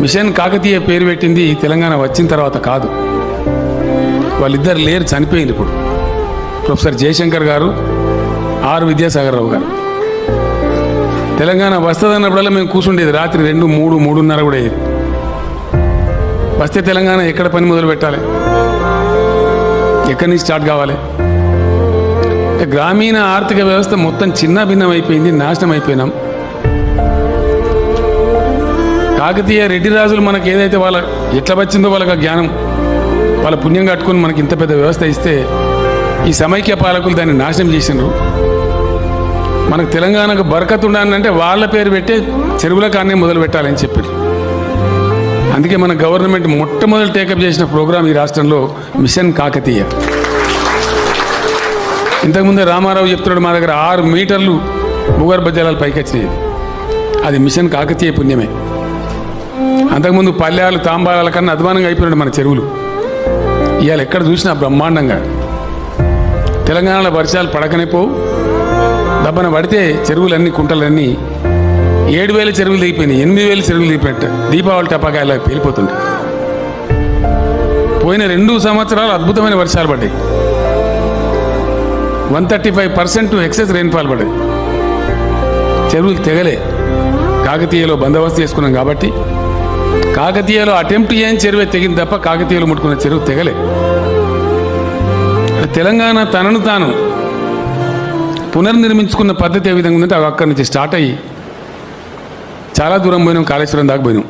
Machine Kakatiya పేరు పెట్టింది తెలంగాణ వచ్చిన తర్వాత కాదు. వాళ్ళిద్దరు లేరు, చనిపోయింది. ఇప్పుడు ప్రొఫెసర్ జయశంకర్ గారు, ఆర్ విద్యాసాగర్ రావు గారు. తెలంగాణ వస్తుందన్నప్పుడల్లా మేము కూర్చుండేది రాత్రి 2, 3, 3:30 కూడా అయ్యేది. వస్తే తెలంగాణ ఎక్కడ పని మొదలు పెట్టాలి, ఎక్కడి నుంచి స్టార్ట్ కావాలి. గ్రామీణ ఆర్థిక వ్యవస్థ మొత్తం చిన్న భిన్నం అయిపోయింది, నాశనం అయిపోయినాం. కాకతీయ రెడ్డి రాజులు మనకు ఏదైతే వాళ్ళ ఎట్లా వచ్చిందో వాళ్ళకి జ్ఞానం, వాళ్ళ పుణ్యం కట్టుకుని మనకి ఇంత పెద్ద వ్యవస్థ ఇస్తే ఈ సమైక్య పాలకులు దాన్ని నాశనం చేసినారు. మనకు తెలంగాణకు బరకత్ ఉండాలంటే వాళ్ళ పేరు పెట్టే చెరువుల కాన్నే మొదలు పెట్టాలని చెప్పారు. అందుకే మన గవర్నమెంట్ మొట్టమొదటి టేకప్ చేసిన ప్రోగ్రాం ఈ రాష్ట్రంలో మిషన్ కాకతీయ. ఇంతకుముందే రామారావు చెప్తున్నాడు, మా దగ్గర 6 మీటర్లు భూగర్భ జలాలు పైకి వచ్చినాయి. అది మిషన్ కాకతీయ పుణ్యమే. అంతకుముందు పల్లెలు తాంబాల కన్నా అధ్వానంగా అయిపోయినాడు మన చెరువులు. ఇవాళ ఎక్కడ చూసినా బ్రహ్మాండంగా. తెలంగాణలో వర్షాలు పడకనే పోవు, దబ్బన పడితే చెరువులన్నీ కుంటలన్నీ 7,000 చెరువులు దిగిపోయినాయి, 8,000 చెరువులు దిగిపెట్ట దీపావళి టపాకాయలా పేలిపోతుంటాయి. పోయిన 2 సంవత్సరాలు అద్భుతమైన వర్షాలు పడ్డాయి. 135% ఎక్సెస్ రెయిన్ఫాల్ పడ్డాయి. చెరువులు తెగలే. కాకతీయలో బందోబస్తు చేసుకున్నాం కాబట్టి కాకతీయలో అటెంప్ట్ చేయని చెరువే తెగింది తప్ప కాకతీయలో ముట్టుకున్న చెరువు తెగలే. తెలంగాణ తనను తాను పునర్నిర్మించుకున్న పద్ధతి ఏ విధంగా ఉందంటే అక్కడి నుంచి స్టార్ట్ అయ్యి చాలా దూరం పోయినాం, కాళేశ్వరం దాకా పోయినాం.